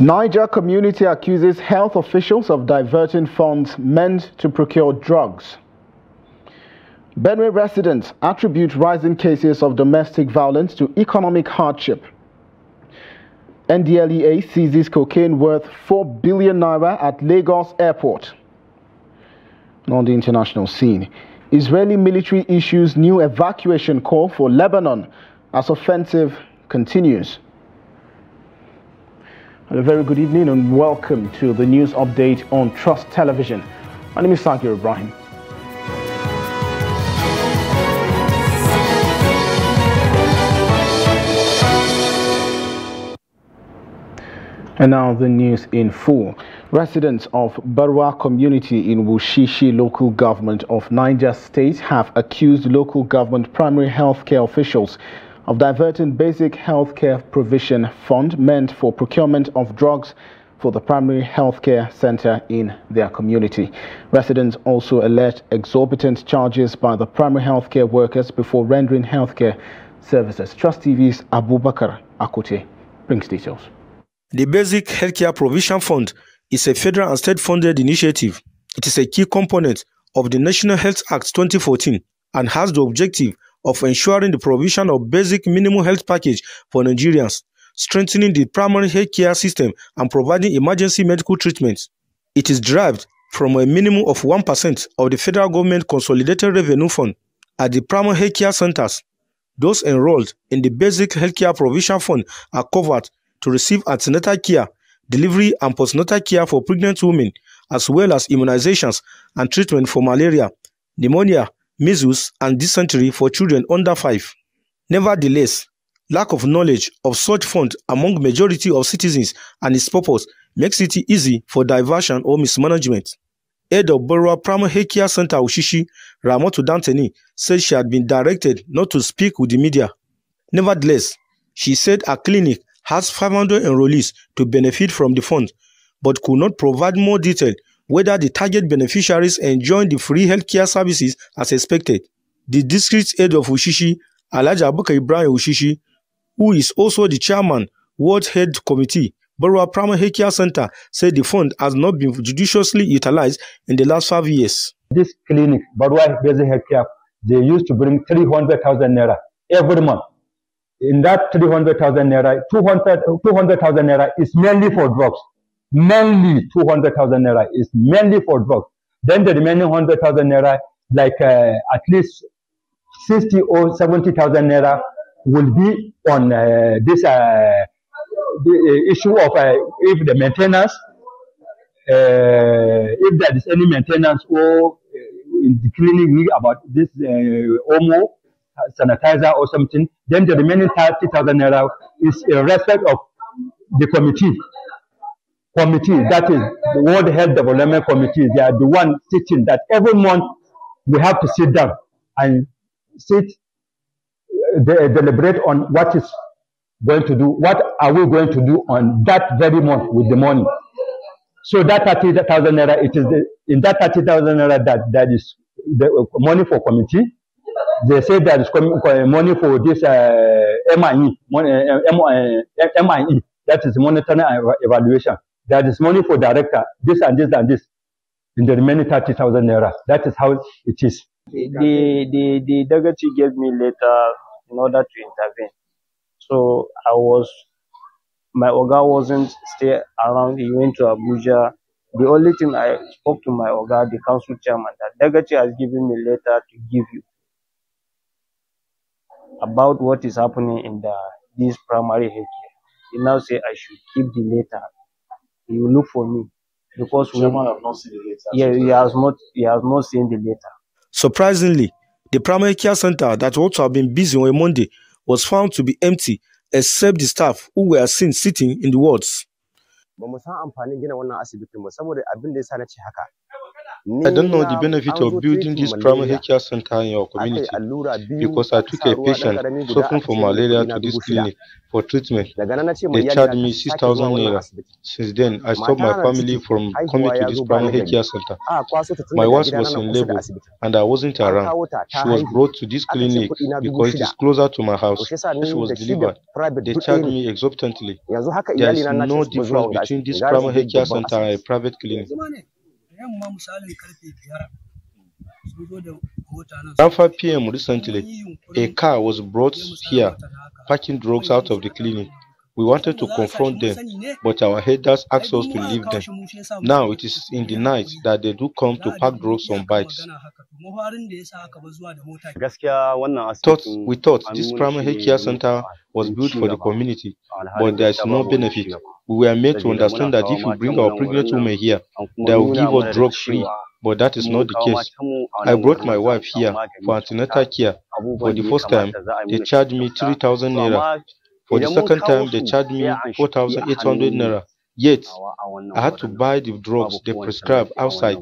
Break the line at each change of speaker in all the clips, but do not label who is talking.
Niger community accuses health officials of diverting funds meant to procure drugs. Benue residents attribute rising cases of domestic violence to economic hardship. NDLEA seizes cocaine worth 4 billion naira at Lagos airport. On the international scene, Israeli military issues new evacuation call for Lebanon as offensive continues. A very good evening and welcome to the news update on Trust Television. My name is Sagir Ibrahim. And now the news in full. Residents of Barwa community in Wushishi local government of Niger State have accused local government primary health care officials of diverting basic health care provision fund meant for procurement of drugs for the primary health care center in their community. Residents also allege exorbitant charges by the primary health care workers before rendering health care services. Trust TV's Abubakar Akote brings details.
The Basic Healthcare Provision Fund is a federal and state-funded initiative. It is a key component of the National Health Act 2014 and has the objective of ensuring the provision of basic minimum health package for Nigerians, strengthening the primary health care system and providing emergency medical treatment. It is derived from a minimum of 1% of the federal government consolidated revenue fund at the primary health care centers. Those enrolled in the Basic Healthcare Provision Fund are covered to receive antenatal care, delivery and postnatal care for pregnant women, as well as immunizations and treatment for malaria, pneumonia, measles, and dysentery for children under 5. Nevertheless, lack of knowledge of such fund among majority of citizens and its purpose makes it easy for diversion or mismanagement. Head of Barwa Primary Health Care Center Wushishi, Ramotu Danteni, said she had been directed not to speak with the media. Nevertheless, she said her clinic has 500 enrollees to benefit from the fund, but could not provide more detail whether the target beneficiaries enjoying the free healthcare services as expected. The district head of Wushishi, Alhaji Abubakar Ibrahim Wushishi, who is also the chairman, World Health Committee, Barwa Primary Healthcare Center, said the fund has not been judiciously utilized in the last 5 years.
This clinic, Barwa Basic Healthcare, they used to bring 300,000 naira every month. In that 300,000 naira, 200,000 naira is mainly for drugs. Mainly 200,000 naira is mainly for drugs. Then the remaining 100,000 naira, like at least 60 or 70,000 naira will be on this the issue of if the maintenance, if there is any maintenance or in the clinic about this OMO, sanitizer or something, then the remaining 30,000 naira is in respect of the committee, that is the World Health Development Committee. They are the one sitting that every month we have to sit down and deliberate on what is going to do, what are we going to do on that very month with the money. So that 30,000 naira, it is in that 30,000 naira that is the money for committee. They say there is money for this MIE, that is monitoring and evaluation. There is money for director, this and this and this, in the remaining 30,000 naira. That is how it is.
The deputy gave me letter in order to intervene. So my Oga wasn't stay around, he went to Abuja. The only thing I spoke to my Oga, the council chairman, that deputy has given me letter to give you about what is happening in this primary health care. He now say I should keep the letter. He will look for me because we have not seen the letter. Yeah, he has not seen the letter.
Surprisingly, the primary care center that ought to have been busy on a Monday was found to be empty, except the staff who were seen sitting in the wards.
I don't know the benefit of building this primary healthcare center in your community because I took a patient suffering from malaria to this clinic for treatment. They charged me 6,000 naira. Since then, I stopped my family from coming to this primary healthcare center. My wife was in labor and I wasn't around. She was brought to this clinic because it is closer to my house. She was delivered. They charged me exorbitantly. There is no difference between this primary healthcare center and a private clinic. Around 5 p.m. recently, a car was brought here, packing drugs out of the clinic. We wanted to confront them, but our headers asked us to leave them. Now it is in the night that they do come to pack drugs on bikes. We thought this primary healthcare center was built for the community, but there is no benefit. We were made to understand that if we bring our pregnant women here, they will give us drugs free, but that is not the case. I brought my wife here for antenatal care. For the first time, they charged me 3,000 naira. For the second time, they charged me 4,800 naira. Yet, I had to buy the drugs they prescribe outside.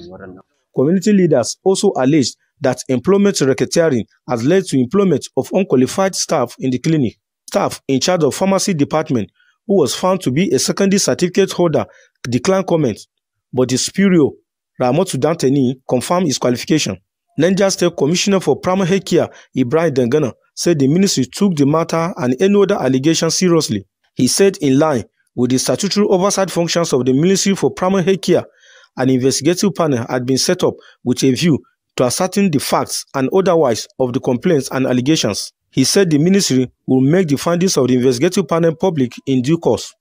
Community leaders also alleged that employment racketeering has led to employment of unqualified staff in the clinic. Staff in charge of pharmacy department, who was found to be a secondary certificate holder, declined comment, but the superior, Ramotu Danteni, confirmed his qualification. Niger State Commissioner for Primary Health Care, Ibrahim Dengana, said the ministry took the matter and any other allegations seriously. He said in line with the statutory oversight functions of the Ministry for Primary Health Care, an investigative panel had been set up with a view to ascertain the facts and otherwise of the complaints and allegations. He said the ministry will make the findings of the investigative panel public in due course.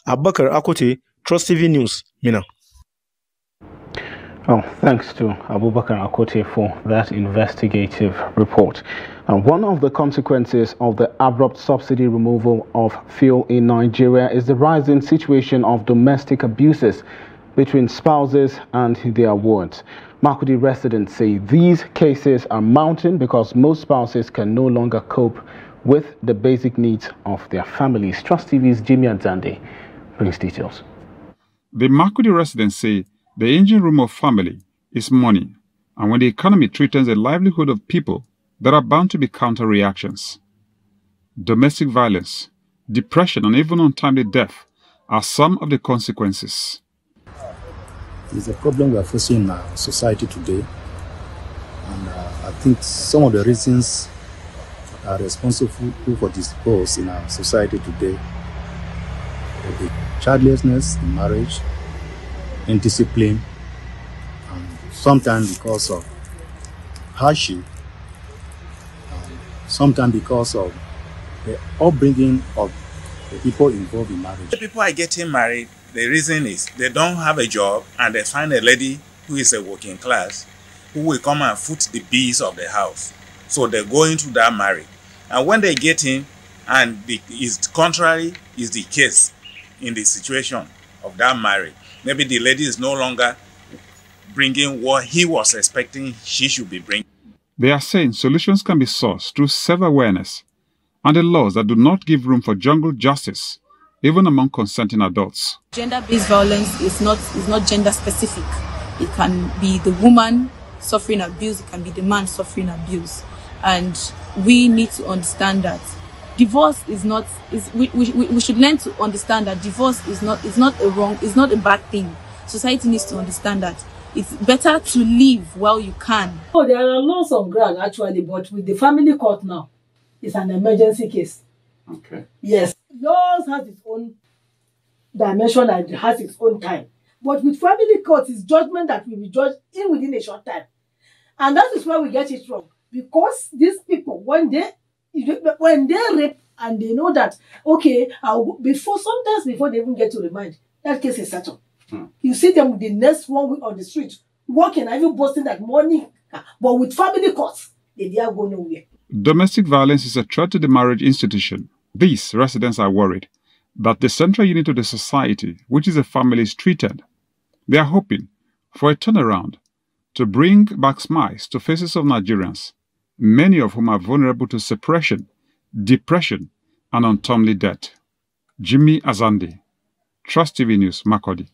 Abubakar Akote, Trust TV News, Mina.
Oh, thanks to Abubakar Akote for that investigative report. One of the consequences of the abrupt subsidy removal of fuel in Nigeria is the rising situation of domestic abuses between spouses and their wards. Makurdi residents say these cases are mounting because most spouses can no longer cope with the basic needs of their families. Trust TV's Jimmy Adzande brings details.
The Makurdi residents say the engine room of family is money, and when the economy threatens the livelihood of people, there are bound to be counter-reactions. Domestic violence, depression, and even untimely death are some of the consequences.
It's a problem we are facing in our society today, and I think some of the reasons are responsible for this cause in our society today: the childlessness in marriage, indiscipline, and sometimes because of hardship, and sometimes because of the upbringing of the people involved in marriage.
The people are getting married. The reason is they don't have a job and they find a lady who is a working class who will come and foot the bills of the house. So they go into that marriage. And when they get in, and is contrary is the case in the situation of that marriage. Maybe the lady is no longer bringing what he was expecting she should be bringing.
They are saying solutions can be sourced through self-awareness and the laws that do not give room for jungle justice, even among consenting adults.
Gender-based violence is not gender specific. It can be the woman suffering abuse, it can be the man suffering abuse. And we need to understand that divorce is not, we should learn to understand that divorce is not a bad thing. Society needs to understand that it's better to live while you can.
Oh, there are laws on ground actually, but with the family court now, it's an emergency case.
Okay.
Yes. Laws has its own dimension and it has its own time. But with family court, it's judgment that will be judged within a short time. And that is where we get it wrong. Because these people, when they rape and they know that, okay, sometimes before they even get to remand, that case is settled. You see them with the next 1 week on the street, walking, even boasting that money. But with family courts, they dare go nowhere.
Domestic violence is a threat to the marriage institution. These residents are worried that the central unit of the society, which is the family, is treated. They are hoping for a turnaround to bring back smiles to faces of Nigerians, many of whom are vulnerable to suppression, depression, and untimely death. Jimmy Azandi, Trust TV News, Makurdi.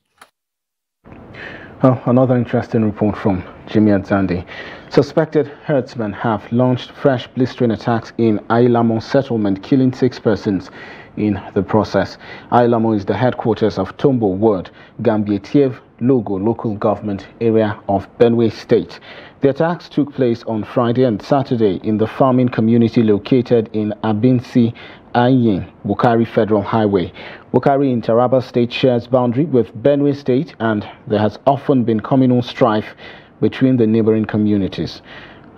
Well, another interesting report from Jimmy Adzandi. Suspected herdsmen have launched fresh blistering attacks in Ailamo settlement, killing 6 persons in the process. Ailamo is the headquarters of Tombo Ward, Gambietiev Logo local government area of Benue State. The attacks took place on Friday and Saturday in the farming community located in Abinsi, Ayin, Bukari Federal Highway. Bukari in Taraba State shares boundary with Benue State, and there has often been communal strife between the neighboring communities.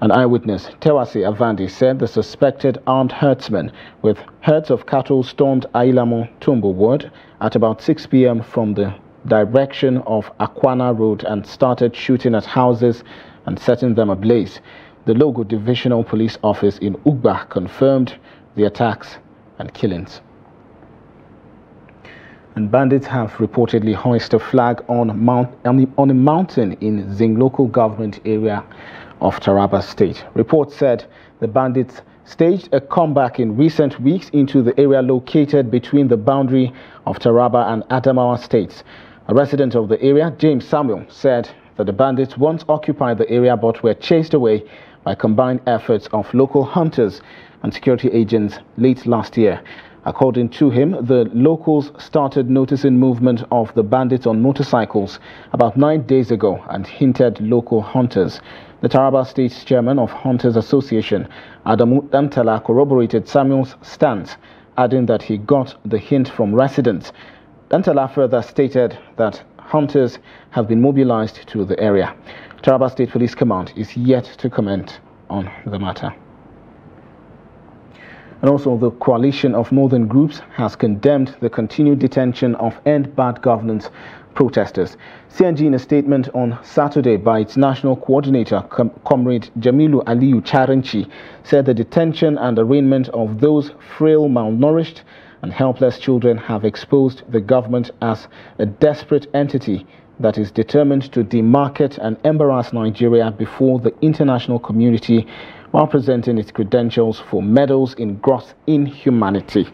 An eyewitness, Tewasi Avandi, said the suspected armed herdsmen with herds of cattle stormed Ailamo Tombo Ward at about 6 p.m. from the direction of Akwana Road and started shooting at houses and setting them ablaze. The Logo Divisional Police Office in Ugba confirmed the attacks and killings. And bandits have reportedly hoisted a flag on a mountain in Zing local government area of Taraba State. Reports said the bandits staged a comeback in recent weeks into the area located between the boundary of Taraba and Adamawa states. A resident of the area, James Samuel, said that the bandits once occupied the area but were chased away by combined efforts of local hunters and security agents late last year. According to him, the locals started noticing movement of the bandits on motorcycles about 9 days ago and hinted local hunters. The Taraba State chairman of Hunters Association, Adamu Dantala, corroborated Samuel's stance, adding that he got the hint from residents. Dantala further stated that hunters have been mobilized to the area. Taraba State Police Command is yet to comment on the matter. And also, the coalition of northern groups has condemned the continued detention of End Bad Governance protesters. CNG, in a statement on Saturday by its national coordinator, Comrade Jamilu Aliyu Charanchi, said the detention and arraignment of those frail, malnourished and helpless children have exposed the government as a desperate entity that is determined to demarket and embarrass Nigeria before the international community while presenting its credentials for medals in gross inhumanity.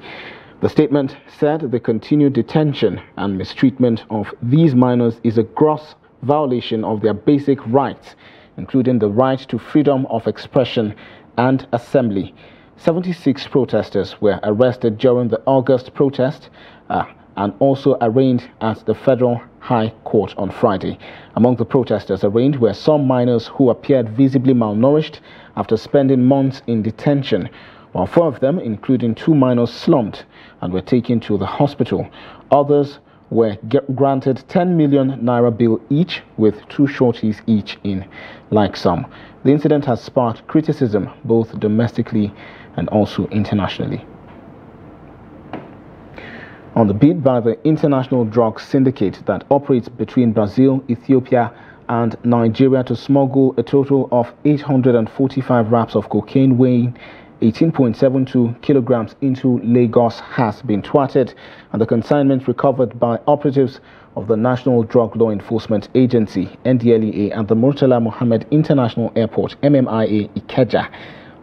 The statement said the continued detention and mistreatment of these minors is a gross violation of their basic rights, including the right to freedom of expression and assembly. 76 protesters were arrested during the August protest and also arraigned at the Federal High Court on Friday. Among the protesters arraigned were some minors who appeared visibly malnourished after spending months in detention, while 4 of them, including 2 minors, slumped and were taken to the hospital. Others were granted 10 million naira bill each, with 2 shorties each in like sum. The incident has sparked criticism both domestically and also internationally. On the bid by the international drug syndicate that operates between Brazil, Ethiopia and Nigeria to smuggle a total of 845 wraps of cocaine weighing 18.72 kilograms into Lagos has been thwarted, and the consignment recovered by operatives of the National Drug Law Enforcement Agency, NDLEA, and the Murtala Mohammed International Airport, MMIA, Ikeja.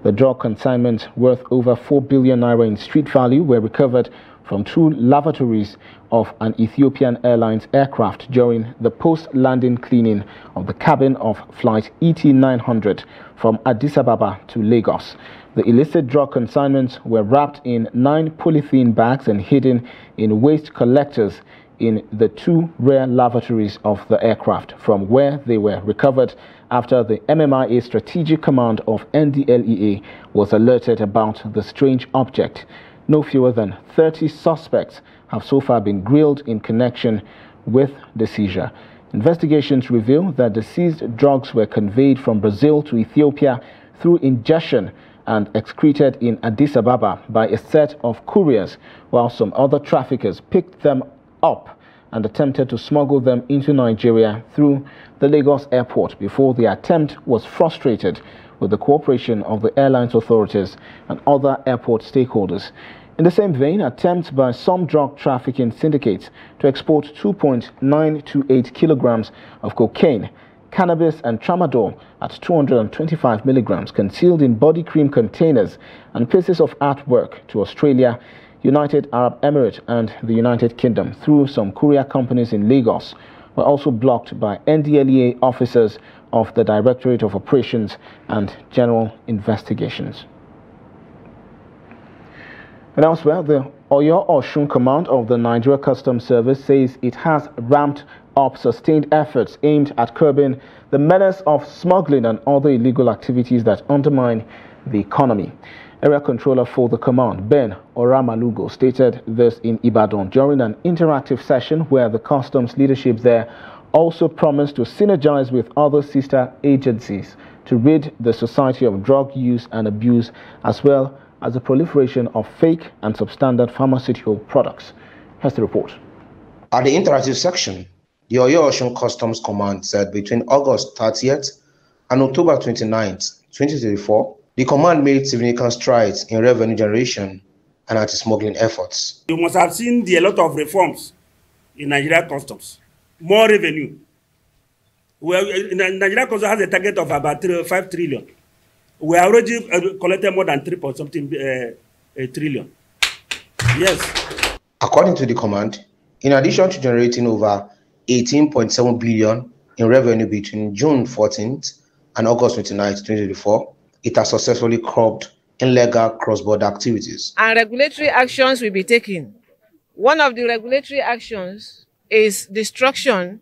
The drug consignments worth over 4 billion naira in street value were recovered from 2 lavatories of an Ethiopian Airlines aircraft during the post-landing cleaning of the cabin of flight ET900 from Addis Ababa to Lagos. The illicit drug consignments were wrapped in 9 polythene bags and hidden in waste collectors in the 2 rear lavatories of the aircraft, from where they were recovered after the MMIA Strategic Command of NDLEA was alerted about the strange object. No fewer than 30 suspects have so far been grilled in connection with the seizure. Investigations reveal that the seized drugs were conveyed from Brazil to Ethiopia through ingestion and excreted in Addis Ababa by a set of couriers, while some other traffickers picked them up and attempted to smuggle them into Nigeria through the Lagos airport before the attempt was frustrated with the cooperation of the airlines authorities and other airport stakeholders. In the same vein, attempts by some drug trafficking syndicates to export 2.928 kilograms of cocaine, cannabis and tramadol at 225 milligrams concealed in body cream containers and pieces of artwork to Australia, United Arab Emirates and the United Kingdom through some courier companies in Lagos were also blocked by NDLEA officers of the Directorate of Operations and General Investigations. And elsewhere, the Oyo-Osun Command of the Nigeria Customs Service says it has ramped up sustained efforts aimed at curbing the menace of smuggling and other illegal activities that undermine the economy. Area Controller for the command, Ben Oramalugo, stated this in Ibadan during an interactive session where the customs leadership there also promised to synergize with other sister agencies to rid the society of drug use and abuse, as well as the proliferation of fake and substandard pharmaceutical products. Here's the report.
At the interactive section, the Oyo-Osun Customs Command said between August 30th and October 29th, 2024, the command made significant strides in revenue generation and anti-smuggling efforts.
You must have seen a lot of reforms in Nigeria Customs. More revenue. Well, Nigeria Customs has a target of about 5 trillion. We already collected more than 3 point something trillion. Yes.
According to the command, in addition to generating over 18.7 billion in revenue between June 14th and August 29th, 2024, it has successfully curbed illegal cross-border activities.
And regulatory actions will be taken. One of the regulatory actions is destruction,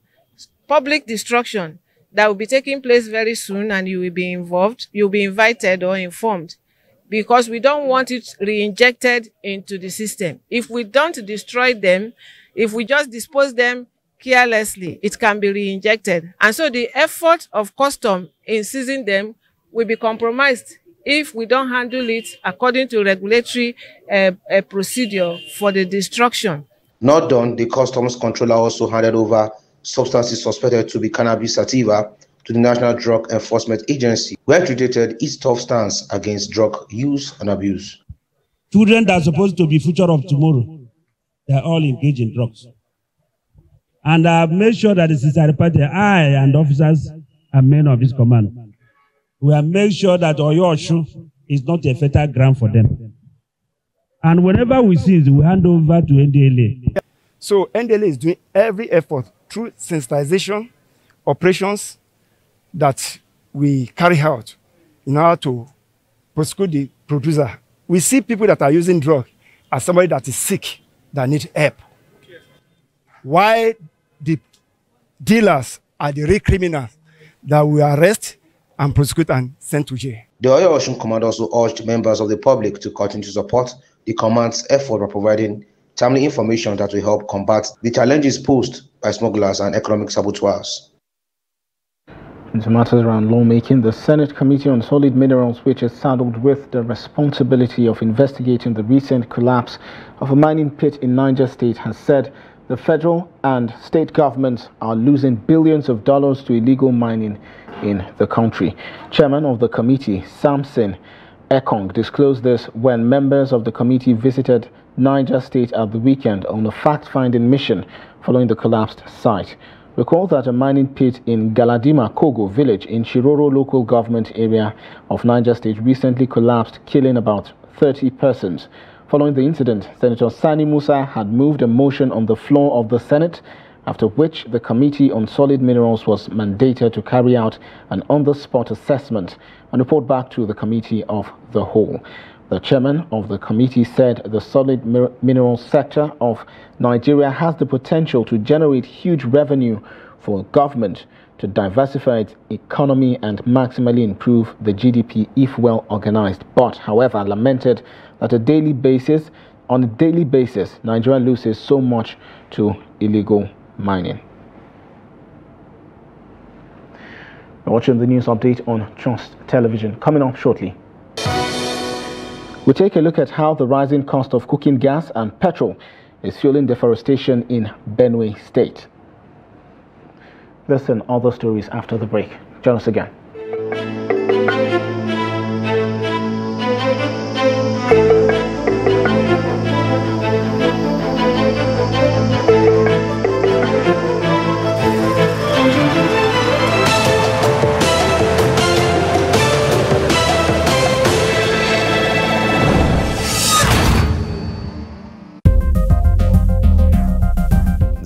public destruction, that will be taking place very soon, and you will be involved, you'll be invited or informed, because we don't want it re-injected into the system. If we don't destroy them, if we just dispose them carelessly, it can be re-injected. And so the effort of custom in seizing them will be compromised if we don't handle it according to regulatory procedure for the destruction.
Not done, the customs controller also handed over substances suspected to be cannabis sativa to the National Drug Enforcement Agency, where it reiterated its tough stance against drug use and abuse.
Children that are supposed to be future of tomorrow, they are all engaged in drugs. And I have made sure that the sister party, I and officers and men of this command, we have made sure that Oyo-Osun is not a fertile ground for them. And whenever we see it, we hand over to NDLEA.
So NDLEA is doing every effort through sensitization operations that we carry out in order to prosecute the producer. We see people that are using drugs as somebody that is sick, that needs help. Why the dealers are the real criminals that we arrest and prosecute and send to jail.
The Oyo-Osun Command also urged members of the public to continue to support the command's effort by providing timely information that will help combat the challenges posed by smugglers and economic saboteurs.
Into matters around lawmaking, the Senate Committee on Solid Minerals, which is saddled with the responsibility of investigating the recent collapse of a mining pit in Niger State, has said the federal and state governments are losing billions of dollars to illegal mining in the country. Chairman of the committee, Samson Ekong, disclosed this when members of the committee visited Niger State at the weekend on a fact-finding mission following the collapsed site. Recall that a mining pit in Galadima Kogo village in Shiroro local government area of Niger State recently collapsed, killing about 30 persons. Following the incident, Senator Sani Musa had moved a motion on the floor of the Senate, after which the Committee on Solid Minerals was mandated to carry out an on-the-spot assessment and report back to the Committee of the Whole. The chairman of the committee said the solid minerals sector of Nigeria has the potential to generate huge revenue for government, to diversify its economy and maximally improve the GDP if well organized, but however lamented that on a daily basis, Nigeria loses so much to illegal mining. You're watching the news update on Trust Television. Coming up shortly, we take a look at how the rising cost of cooking gas and petrol is fueling deforestation in Benue State. This and other stories after the break. Join us again.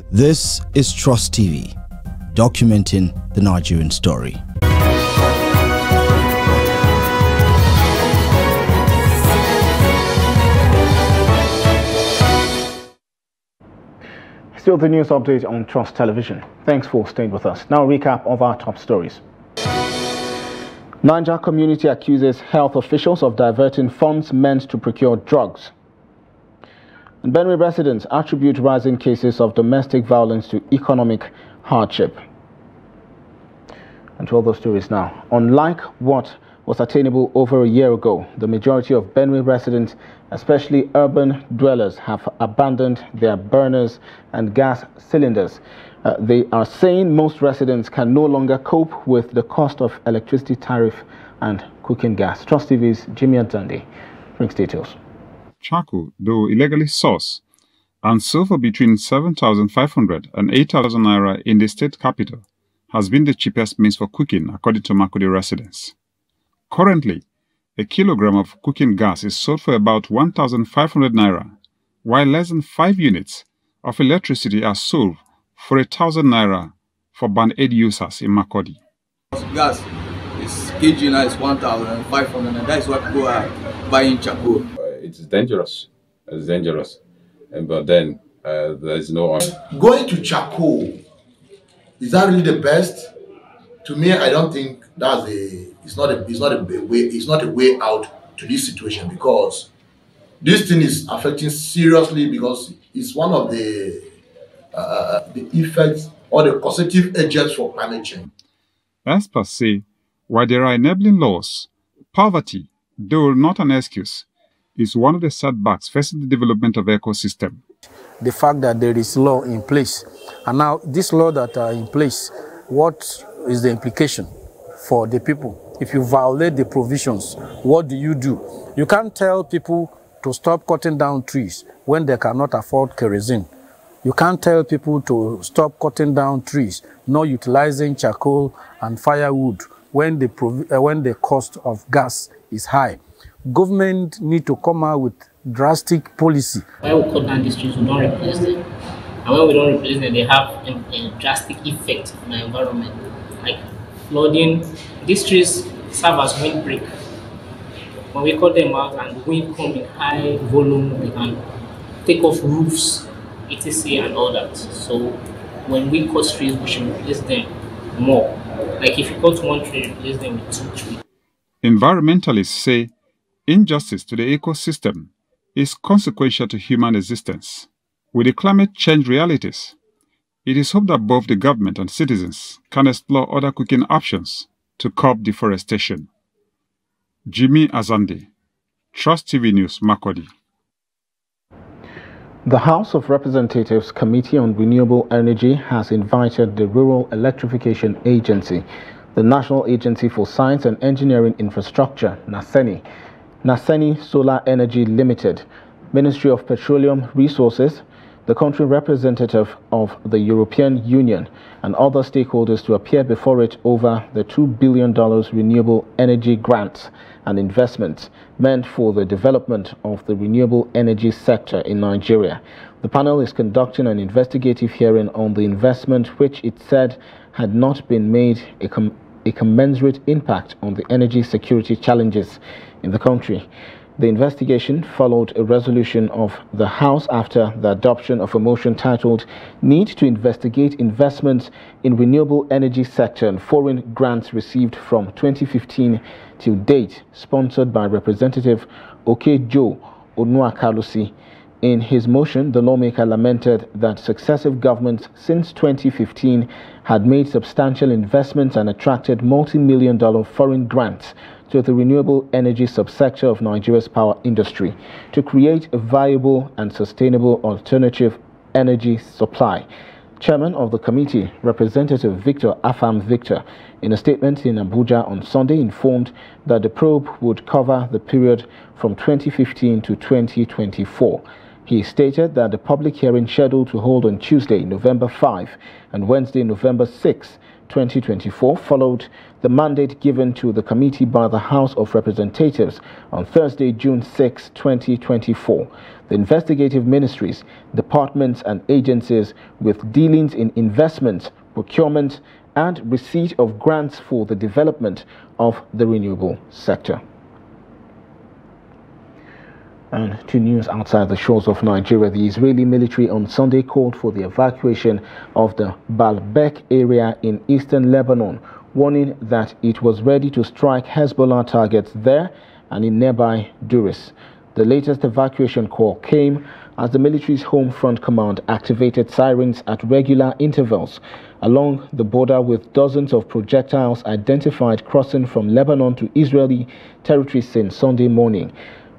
This is Trust TV. documenting the Nigerian story.
Still the news update on Trust Television. Thanks for staying with us. Now a recap of our top stories. Niger community accuses health officials of diverting funds meant to procure drugs. And Benue residents attribute rising cases of domestic violence to economic hardship. And to all those stories now. Unlike what was attainable over a year ago, the majority of Benue residents, especially urban dwellers, have abandoned their burners and gas cylinders. They are saying most residents can no longer cope with the cost of electricity tariff and cooking gas. Trust TV's Jimmy Antande brings details.
Charcoal, though illegally sourced, and sold for between 7,500 and 8,000 naira in the state capital, has been the cheapest means for cooking, according to Makurdi residents. Currently, a kilogram of cooking gas is sold for about 1,500 naira, while less than 5 units of electricity are sold for 1,000 naira for Band 8 users in Makurdi.
Gas is kg now is 1,500, and that is what people are buying charcoal.
It's dangerous. It's dangerous, but then there is no.
Going to charcoal, is that really the best? To me, I don't think that's it's not a way out to this situation, because this thing is affecting seriously, because it's one of the effects or the causative agents for climate change.
As per se, while there are enabling laws, poverty, though not an excuse, is one of the setbacks facing the development of ecosystem.
The fact that there is law in place, and now this law that are in place, what is the implication for the people? If you violate the provisions, what do? You can't tell people to stop cutting down trees when they cannot afford kerosene. You can't tell people to stop cutting down trees, not utilizing charcoal and firewood when the cost of gas is high. Government need to come out with drastic policy.
When we cut down these trees, we don't replace them. And when we don't replace them, they have a drastic effect on the environment. Like flooding, these trees serve as windbreak. When we cut them out and the wind comes in high volume, they can take off roofs, etc. and all that. So when we cut trees, we should replace them more. Like if you cut one tree, replace them with 2 trees.
Environmentalists say injustice to the ecosystem is consequential to human existence. With the climate change realities, it is hoped that both the government and citizens can explore other cooking options to curb deforestation. Jimmy Azande, Trust TV News, Makurdi.
The House of Representatives Committee on Renewable Energy has invited the Rural Electrification Agency, the National Agency for Science and Engineering Infrastructure, Naseni Solar Energy Limited, Ministry of Petroleum Resources, the country representative of the European Union, and other stakeholders to appear before it over the $2 billion renewable energy grants and investments meant for the development of the renewable energy sector in Nigeria. The panel is conducting an investigative hearing on the investment, which it said had not been made a commensurate impact on the energy security challenges in the country. The investigation followed a resolution of the House after the adoption of a motion titled "Need to Investigate Investments in Renewable Energy Sector and Foreign Grants Received from 2015 till Date," sponsored by Representative Okejo Onuakalusi. In his motion, the lawmaker lamented that successive governments since 2015 had made substantial investments and attracted multi-million-dollar foreign grants to the renewable energy subsector of Nigeria's power industry to create a viable and sustainable alternative energy supply. Chairman of the committee, Representative Victor Afam Victor, in a statement in Abuja on Sunday, informed that the probe would cover the period from 2015 to 2024. He stated that the public hearing scheduled to hold on Tuesday, November 5 and Wednesday, November 6, 2024 followed the mandate given to the committee by the House of Representatives on Thursday, June 6, 2024. The investigative ministries, departments and agencies with dealings in investments, procurement, and receipt of grants for the development of the renewable sector. And to news outside the shores of Nigeria, the Israeli military on Sunday called for the evacuation of the Baalbek area in eastern Lebanon, warning that it was ready to strike Hezbollah targets there and in nearby Duris. The latest evacuation call came as the military's Home Front Command activated sirens at regular intervals along the border, with dozens of projectiles identified crossing from Lebanon to Israeli territory since Sunday morning.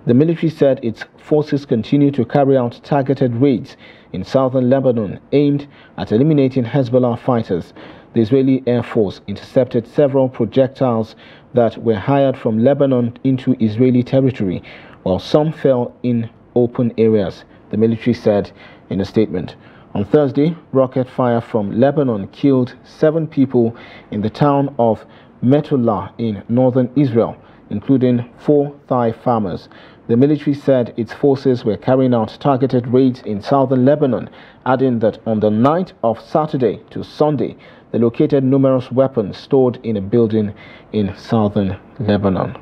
The military said its forces continue to carry out targeted raids in southern Lebanon aimed at eliminating Hezbollah fighters. The Israeli Air Force intercepted several projectiles that were hired from Lebanon into Israeli territory, while some fell in open areas, the military said in a statement. On Thursday, rocket fire from Lebanon killed 7 people in the town of Metullah in northern Israel, including 4 Thai farmers. The military said its forces were carrying out targeted raids in southern Lebanon, adding that on the night of Saturday to Sunday, they located numerous weapons stored in a building in southern Lebanon.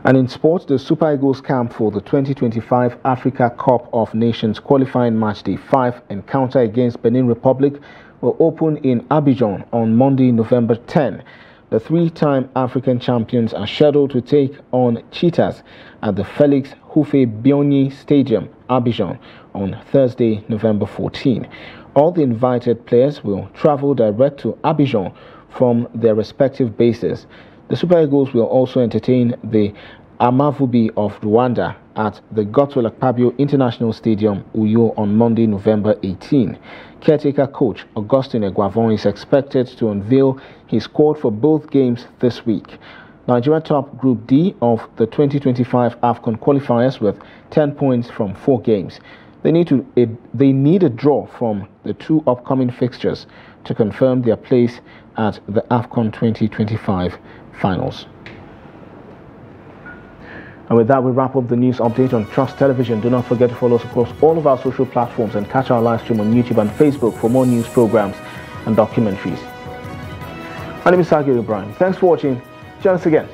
And in sports, the Super Eagles camp for the 2025 Africa Cup of Nations qualifying match day 5 encounter against Benin Republic will open in Abidjan on Monday, November 10. The 3-time African champions are scheduled to take on Cheetahs at the Felix Houphouët-Boigny Stadium, Abidjan, on Thursday, November 14. All the invited players will travel direct to Abidjan from their respective bases. The Super Eagles will also entertain the Amavubi of Rwanda at the Godswill Akpabio International Stadium, Uyo, on Monday, November 18. Caretaker coach Augustin Eguavon is expected to unveil his squad for both games this week. Nigeria top Group D of the 2025 AFCON qualifiers with 10 points from 4 games. They need a draw from the 2 upcoming fixtures to confirm their place at the AFCON 2025 finals. And with that, we wrap up the news update on Trust Television. Do not forget to follow us across all of our social platforms and catch our live stream on YouTube and Facebook for more news programs and documentaries. My name is Sagir Ibrahim. Thanks for watching. Join us again.